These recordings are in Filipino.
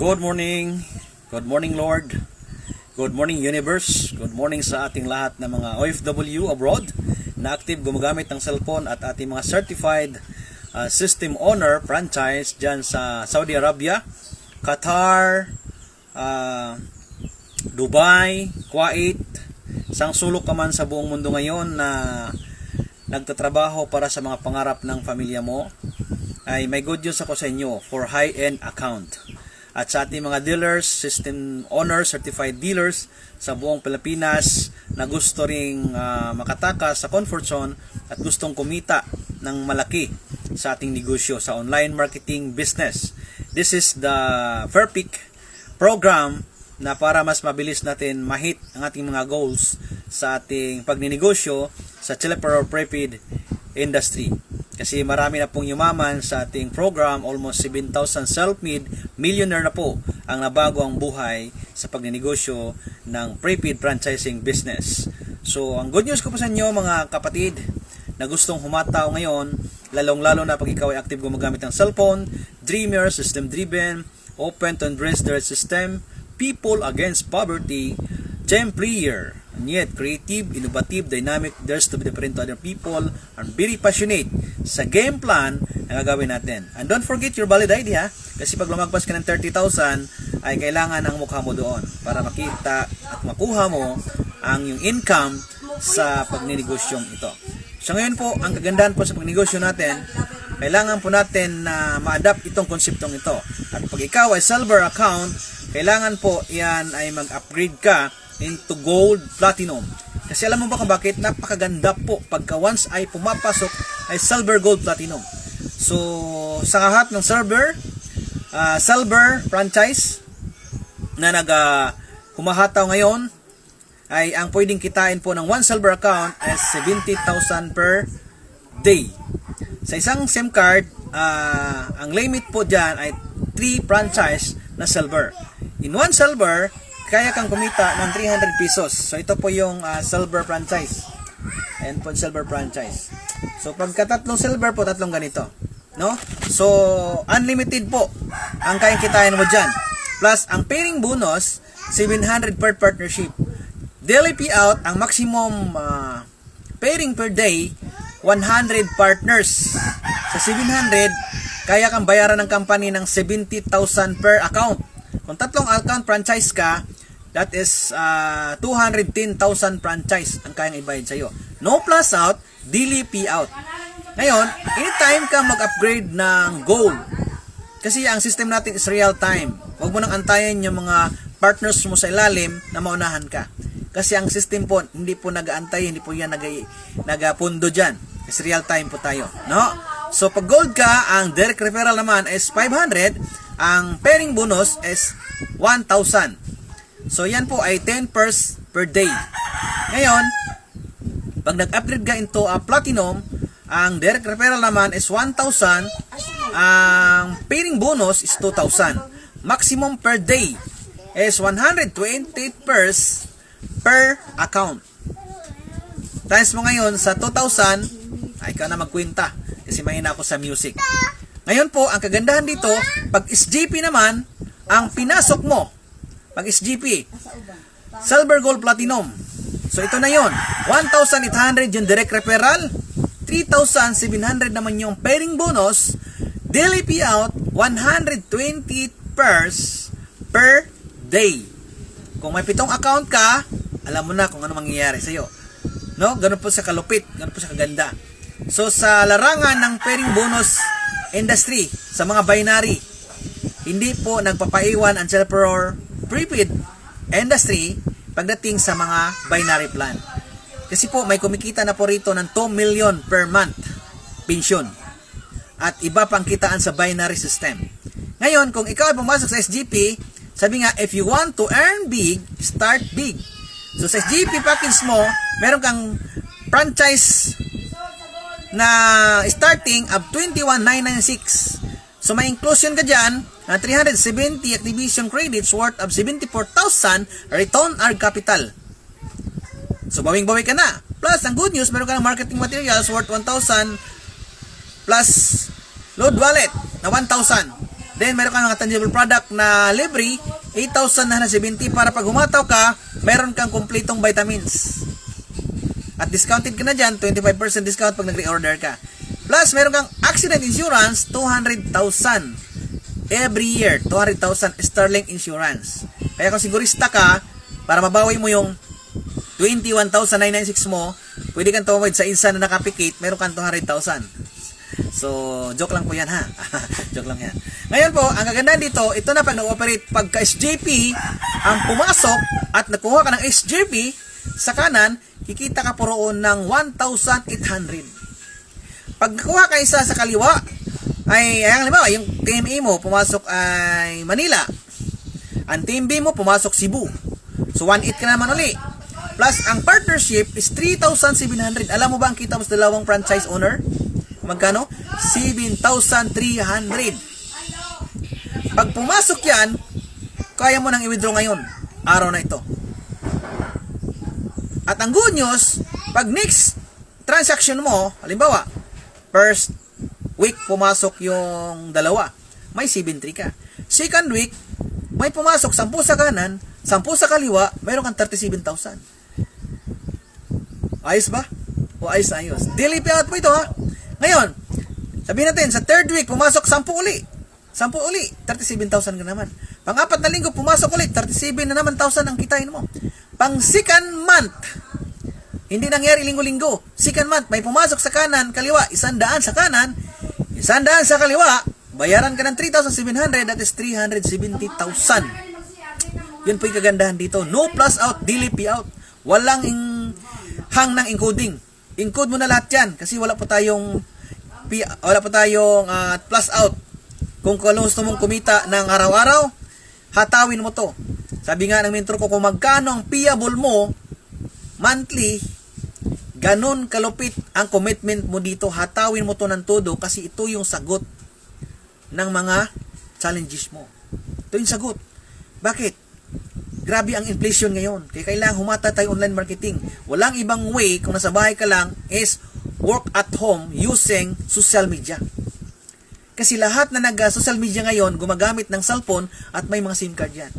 Good morning. Good morning, Lord. Good morning, Universe. Good morning sa ating lahat ng mga OFW abroad na active gumagamit ng cellphone at ating mga certified system owner franchise dyan sa Saudi Arabia, Qatar, Dubai, Kuwait, sang sulok ka man sa buong mundo ngayon na nagtatrabaho para sa mga pangarap ng pamilya mo, ay may good news ako sa inyo for high-end account. At sa ating mga dealers, system owners, certified dealers sa buong Pilipinas na gusto ring makatakas sa comfort zone at gustong kumita ng malaki sa ating negosyo sa online marketing business. This is the perfect program na para mas mabilis natin ma-hit ang ating mga goals sa ating pagninegosyo sa Chilleper or Prepaid industry. Kasi marami na pong yumaman sa ating program, almost 7,000 self-made millionaire na po ang nabago ang buhay sa pagninegosyo ng prepaid franchising business. So, ang good news ko po sa inyo mga kapatid na gustong humataw ngayon, lalong-lalo na pag ikaw ay active gumagamit ng cellphone, dreamer, system-driven, open to embrace their system, people against poverty, gem player, and yet creative, innovative, dynamic, dares to be different to other people, and very passionate sa game plan na gagawin natin. And don't forget your valid ID ha, kasi pag lumagpas ka ng 30,000 ay kailangan ang mukha mo doon para makita at makuha mo ang yung income sa pagninegosyong ito. So ngayon po, ang kagandahan po sa pagnegosyo natin, kailangan po natin na ma-adapt itong konseptong ito. At pag ikaw ay silver account, kailangan po yan ay mag-upgrade ka into gold, platinum. Kasi alam mo ba kung bakit? Napakaganda po pagka once ay pumapasok ay silver, gold, platinum. So, sa lahat ng silver franchise na humahataw ngayon ay ang pwedeng kitain po ng one silver account ay 70,000 per day. Sa isang SIM card, ang limit po dyan ay 3 franchise na silver. In one silver, kaya kang kumita ng 300 pesos. So, ito po yung silver franchise. Ayan po silver franchise. So, pagka tatlong silver po, tatlong ganito. No? So, unlimited po ang kayang kitain mo dyan. Plus, ang pairing bonus, 700 per partnership. Daily payout, ang maximum pairing per day, 100 partners. Sa 700, kaya kang bayaran ng company ng 70,000 per account. Kung tatlong account franchise ka, that is 210,000 franchise ang kayang ibayad sa'yo. No plus out, daily payout. Ngayon, anytime ka mag-upgrade ng gold, kasi ang system natin is real time. Huwag mo nang antayin yung mga partners mo sa ilalim na maunahan ka. Kasi ang system po, hindi po nag-aantay, hindi po yan nag-pundo dyan. Kasi real time po tayo. No? So, pag gold ka, ang direct referral naman is 500, ang pairing bonus is 1,000. So, yan po ay 10 pairs per day. Ngayon, pag nag-upgrade ka into platinum, ang direct referral naman is 1,000. Ang pairing bonus is 2,000. Maximum per day is 120 pairs per account. Times mo ngayon sa 2,000, ay ikaw na magkwenta kasi mahina ako sa music. Ngayon po, ang kagandahan dito, pag SGP naman, ang pinasok mo, pag SGP, silver, gold, platinum. So, ito na yon. 1,800 yung direct referral, 3,700 naman yung pairing bonus, daily payout, 120 pairs per day. Kung may 7 account ka, alam mo na kung ano mangyayari sa'yo. No? Ganun po sa kalupit, ganun po sa kaganda. So, sa larangan ng pairing bonus industry, sa mga binary, hindi po nagpapaiwan ang Chilleper Prepaid industry pagdating sa mga binary plan. Kasi po, may kumikita na po rito ng 2 million per month pensyon. At iba pang kitaan sa binary system. Ngayon, kung ikaw ay pumasok sa SGP, sabi nga, if you want to earn big, start big. So, sa SGP package mo, meron kang franchise na starting of 21,996. So, may inclusion ka dyan na 370 activation credits worth of 74,000 return on capital. So, bawing-bawi ka na. Plus, ang good news, meron ka ng marketing materials worth 1,000 plus load wallet na 1,000. Then, meron kang mga tangible product na libre, 8,970 para pag humataw ka, meron kang kumpletong vitamins. At discounted ka na dyan, 25% discount pag nag-reorder ka. Plus, meron kang accident insurance, 200,000 every year, 200,000 sterling insurance. Kaya kung sigurista ka, para mabawi mo yung 21,996 mo, pwede kang tumawid sa isa na nakapikit, meron kang 200,000. So, joke lang po yan ha. Joke lang yan. Ngayon po, ang kagandahan dito, ito na pag nag-operate pagka SJP, ang pumasok at nakuha ka ng SJP sa kanan, kikita ka po roon ng 1,800. Pag nakuha ka isa sa kaliwa, ay, halimbawa, yung team A mo pumasok ay Manila. Ang team B mo pumasok Cebu. So, 1,800 ka naman uli. Plus, ang partnership is 3,700. Alam mo ba ang kita mo sa dalawang franchise owner? Magkano? 7,300. Pag pumasok yan, kaya mo nang i-withdraw ngayon. Araw na ito. At ang good news, pag next transaction mo, halimbawa, first week pumasok yung dalawa, may 7,300 ka. Second week, may pumasok 10 sa kanan, 10 sa kaliwa, mayroon kang 37,000. Ayos ba? O ayos. Daily payout po ito ha. Ngayon, sabihin natin, sa third week, pumasok 10 uli. 10 uli, 37,000 ka naman. Pang-apat na linggo, pumasok uli, 37 na naman 1,000 ang kitain mo. Pang second month, hindi nangyari linggo-linggo. Second month, may pumasok sa kanan, kaliwa, 100 sa kanan, 100 sa kaliwa, bayaran ka ng 3,700, that is 370,000. Yun po yung kagandahan dito. No plus out, daily payout. Walang hang ng encoding. Encode mo na lahat yan kasi wala po tayong plus out. Kung gusto mong kumita ng araw-araw, hatawin mo to. Sabi nga ng mentor ko, kung magkano ang payable mo monthly, ganun kalupit ang commitment mo dito. Hatawin mo to ng todo kasi ito yung sagot ng mga challenges mo. Ito yung sagot. Bakit? Grabe ang inflation ngayon. Kaya kailangan humata tayo online marketing. Walang ibang way kung nasa bahay ka lang is work at home using social media. Kasi lahat na nag-social media ngayon, gumagamit ng cellphone at may mga SIM card yan.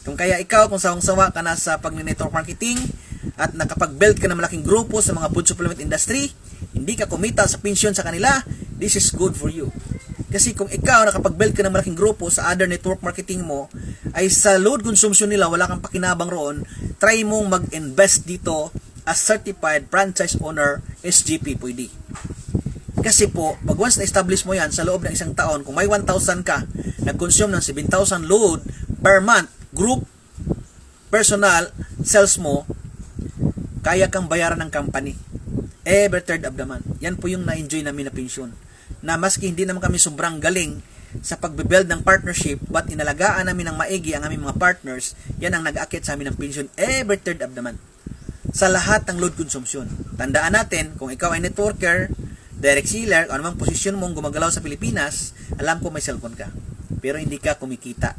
Kung kaya ikaw, kung sawang-sawa ka na sa pag-network marketing at nakapag-build ka ng malaking grupo sa mga food supplement industry, hindi ka kumita sa pension sa kanila, this is good for you. Kasi kung ikaw nakapag-build ka ng malaking grupo sa other network marketing mo, ay sa load consumption nila, wala kang pakinabang roon, try mong mag-invest dito as certified franchise owner SGP pwede. Kasi po, pag once na-establish mo yan, sa loob ng isang taon, kung may 1,000 ka, nag-consume ng 7,000 load per month, group, personal, sales mo, kaya kang bayaran ng company. Every third of the month. Yan po yung na-enjoy namin na pension. Na maski hindi naman kami sobrang galing sa pagbe-build ng partnership, but inalagaan namin ng maigi ang aming mga partners, yan ang nag-aakit sa amin ng pension every third of the month. Sa lahat ng load consumption. Tandaan natin, kung ikaw ay networker, direct seller, o anumang posisyon mong gumagalaw sa Pilipinas, alam ko may cellphone ka. Pero hindi ka kumikita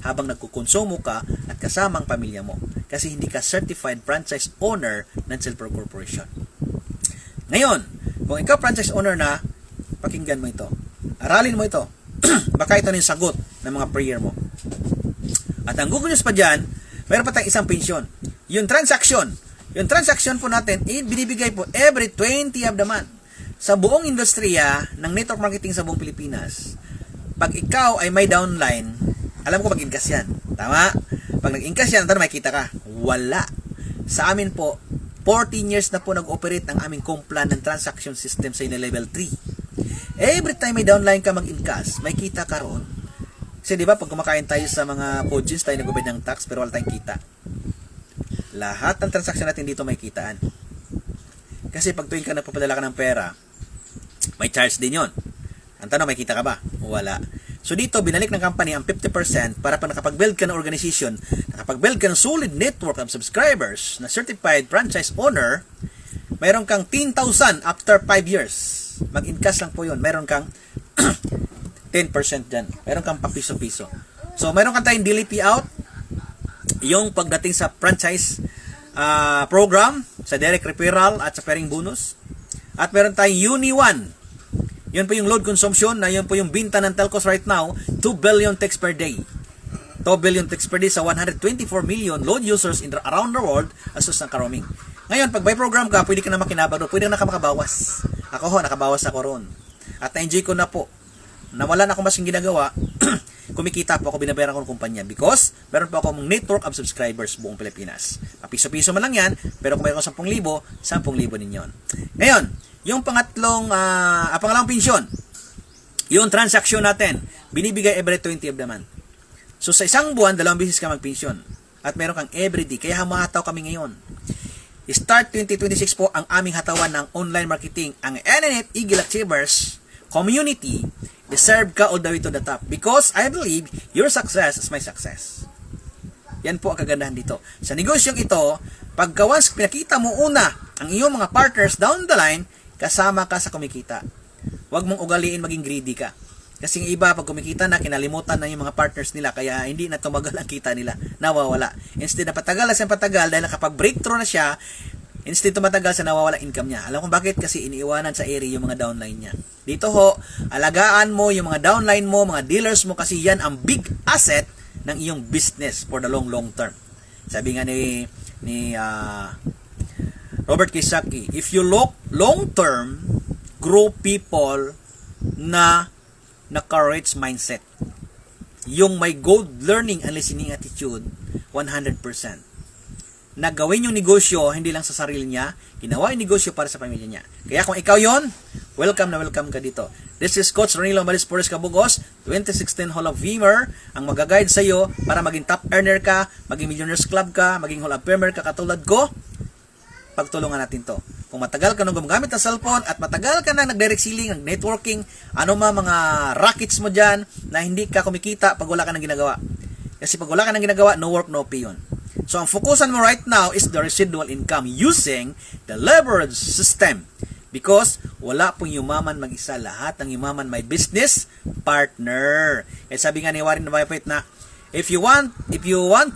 habang nagkukonsumo ka at kasama ang pamilya mo. Kasi hindi ka certified franchise owner ng Silver Corporation. Ngayon, kung ikaw franchise owner na, pakinggan mo ito. Aralin mo ito. Baka ito na yung sagot ng mga prayer mo. At ang good news pa dyan, mayroon pa tayong isang pensyon. Yung transaction po natin, binibigay po every 20 of the month. Sa buong industriya ng network marketing sa buong Pilipinas, pag ikaw ay may downline, alam ko mag-incas yan. Tama? Pag nag-incas yan, may kita ka. Wala. Sa amin po, 14 years na po nag-operate ang aming complan ng transaction system sa level 3. Every time may downline ka mag-incas, may kita ka roon. Kasi di ba pag kumakain tayo sa mga food chains, tayo nag-ubed ng tax pero wala tayong kita. Lahat ng transaction natin dito may kitaan. Kasi pag tuwing ka nagpapadala ka ng pera, may charge din yon. Ang tanong, may kita ka ba? Wala. So dito, binalik ng company ang 50% para pag nakapag-build ka ng organization, nakapag-build ka ng solid network of subscribers na certified franchise owner, mayroon kang 10,000 after 5 years. Mag-incas lang po yun. Mayroon kang 10% dyan. Mayroon kang papiso-piso. So, mayroon kang tayong daily payout, yung pagdating sa franchise program, sa direct referral at sa pairing bonus. At meron tayong Uni 1. Yun po yung load consumption na yun po yung binta ng telcos right now, 2 billion texts per day. 2 billion texts per day sa 124 million load users around the world asus ng ka-roaming. Ngayon, pag by program ka, pwede ka na makinabang doon, pwede na makabawas. Ako ho, nakabawas ako ron. At na-enjoy ko na po. Na wala na akong masing ginagawa, kumikita po ako, binabayaran ko ng kumpanya because meron po akong network of subscribers buong Pilipinas. Piso-piso man lang yan, pero kung mayroon 10,000, 10,000 din yun. Ngayon, yung pangalawang pensyon, yung transaction natin, binibigay every 20 of the month. So sa isang buwan, 2 beses ka magpensyon. At meron kang everyday, kaya humahataw kami ngayon. Start 2026 po ang aming hatawan ng online marketing. Ang NNET Eagle Achievers community, deserve ka all the way to the top. Because I believe your success is my success. Yan po ang kagandahan dito. Sa negosyong ito, pagka once pinakita mo una ang iyong mga partners down the line, kasama ka sa kumikita. Huwag mong ugaliin maging greedy ka. Kasi yung iba, pag kumikita na, kinalimutan na yung mga partners nila, kaya hindi na tumagal ang kita nila, nawawala. Instead na patagal na siyang patagal, dahil nakapag-breakthrough na siya, instead tumatagal sa nawawala income niya. Alam kung bakit? Kasi iniiwanan sa area yung mga downline niya. Dito ho, alagaan mo yung mga downline mo, mga dealers mo, kasi yan ang big asset ng iyong business for the long term. Sabi nga ni Robert Kiyosaki, if you look long term, grow people na naka-rich mindset. Yung may good learning and listening attitude, 100%. Nagawin yung negosyo, hindi lang sa sarili niya, ginawa yung negosyo para sa pamilya niya. Kaya kung ikaw yon, welcome na welcome ka dito. This is Coach Ronilo Maris Porres Cabugos, 2016 Hall of Famer, ang mag-guide sa iyo para maging top earner ka, maging Millionaires Club ka, maging Hall of Famer ka katulad ko. Pagtulungan natin to. Kung matagal ka nang gumagamit ng cellphone at matagal ka na nag-direct selling, nag-networking, ano mga rackets mo dyan na hindi ka kumikita pag wala ka nang ginagawa. Kasi pag wala ka nang ginagawa, no work, no pay yun. So, ang fokusan mo right now is the residual income using the leverage system. Because wala pong yumaman mag-isa. Lahat ng yumaman may business partner. Kaya sabi nga ni Warren Buffett na, if you want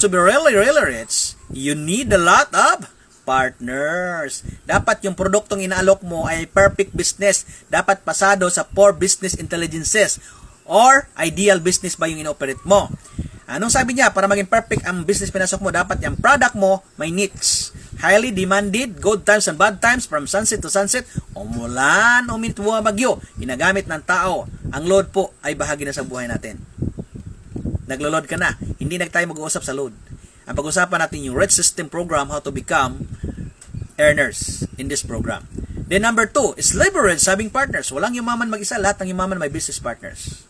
to be really rich, you need a lot of partners. Dapat yung produktong inaalok mo ay perfect business. Dapat pasado sa 4 business intelligences or ideal business ba yung inoperate mo. Anong sabi niya? Para maging perfect ang business pinasok mo, dapat yung product mo may niche. Highly demanded, good times and bad times, from sunset to sunset, umulan, umintuwa, bagyo, ginagamit ng tao. Ang load po ay bahagi na sa buhay natin. Naglo-load ka na. Hindi na tayo mag-uusap sa load. Ang pag-usapan natin yung Rich System Program, how to become earners in this program. Then number 2 is leverage, having partners. Walang yumaman mag-isa, lahat ng yumaman may business partners.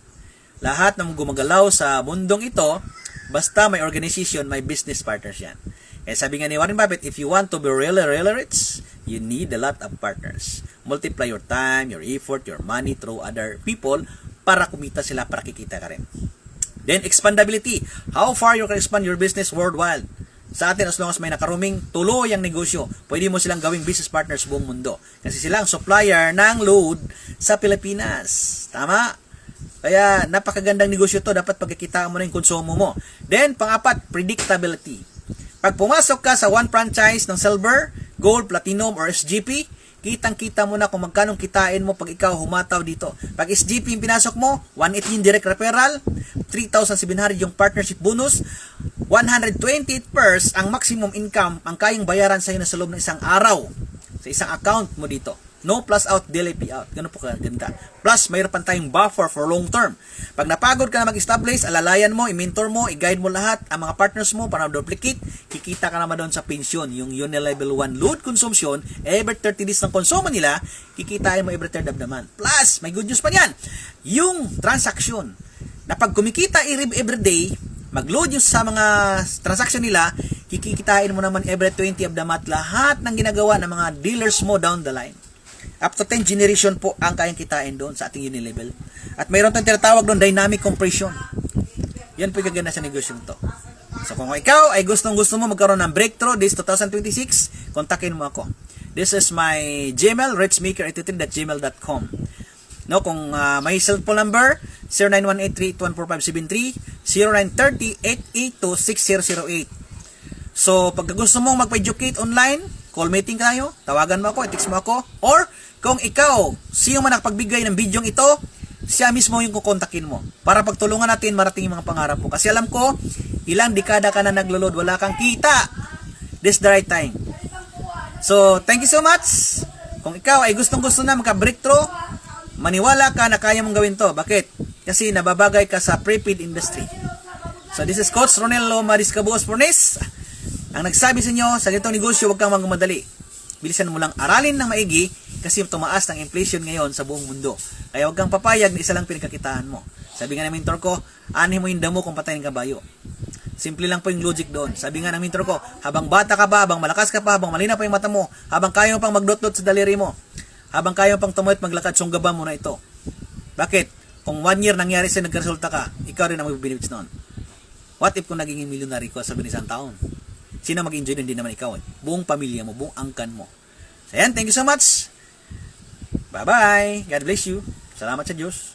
Lahat ng gumagalaw sa mundong ito, basta may organization, may business partners yan. Kaya sabi nga ni Warren Buffett, if you want to be really rich, you need a lot of partners. Multiply your time, your effort, your money through other people para kumita sila, para kikita ka rin. Then, expandability. How far you can expand your business worldwide. Sa atin, as long as may nakaruming, tuloy ang negosyo. Pwede mo silang gawing business partners buong mundo. Kasi sila ang supplier ng load sa Pilipinas. Tama? Kaya, napakagandang negosyo to. Dapat pagkikitaan mo na yung konsumo mo. Then, pang-apat, predictability. Pag pumasok ka sa one franchise ng Silver, Gold, Platinum, or SGP, kitang-kita mo na kung magkanong kitain mo pag ikaw humataw dito. Pag SGP yung pinasok mo, 118 direct referral, 3,700 yung partnership bonus, 128% ang maximum income ang kayang bayaran sa iyo na sa loob ng isang araw sa isang account mo dito. No plus out, daily payout. Ganun po kaganda. Plus, mayroon pa tayong buffer for long term. Pag napagod ka na mag-establish, alalayan mo, i-mentor mo, i-guide mo lahat ang mga partners mo para duplicate, kikita ka naman doon sa pensyon. Yung level 1 load consumption, every 30 days ng konsumo nila, kikitain mo every third of the month. Plus, may good news pa yan. Yung transaction, na pag kumikita every day, mag-load yung sa mga transaction nila, kikitain mo naman every 20 of the month lahat ng ginagawa ng mga dealers mo down the line. Up to 10 generation po ang kayang kitain doon sa ating Unilevel. At mayroon tayong tinatawag doon dynamic compression. Yan po yung gaganda sa negosyong to. So kung ikaw ay gusto mo magkaroon ng breakthrough this 2026, kontakin mo ako. This is my Gmail, richmaker83@gmail.com. No, kung may cellphone number, 0918-3814573, 0930-882-6008. So, pag gusto mong magpa-educate online, call meeting tayo, tawagan mo ako, i-text mo ako, or kung ikaw, sino man nakapagbigay ng bidyong ito, siya mismo yung kukontakin mo para pagtulungan natin marating yung mga pangarap mo. Kasi alam ko, ilang dekada ka na naglulod, wala kang kita. This the right time. So, thank you so much. Kung ikaw ay gustong-gusto na maka-breakthrough, maniwala ka na kaya mong gawin to. Bakit? Kasi nababagay ka sa prepaid industry. So, this is Coach Ronelo Mariscabuos Fornes. Ang nagsabi sa inyo, sa ganitong negosyo, huwag kang magmadali. Bilisan mo lang aralin ng maigi kasi tumaas ng inflation ngayon sa buong mundo. Kaya huwag kang papayag na isa lang pinagkakitaan mo. Sabi nga ng mentor ko, ani mo yung damo kung patay ng kabayo. Simple lang po yung logic doon. Sabi nga ng mentor ko, habang bata ka pa, habang malakas ka pa, habang malina pa yung mata mo, habang kaya mo pang magdot-dot sa daliri mo, habang kaya mo pang tumuit maglakad, sunggaban mo na ito. Bakit? Kung 1 year nangyari sa'yo, nagkaresulta ka, ikaw rin ang mag-benefits noon. What if kung naging milyonary ko sa isang taon? Sino mag-enjoy din naman ikaw? Buong pamilya mo, buong angkan mo. So yan, thank you so much. Bye-bye. God bless you. Salamat sa Diyos.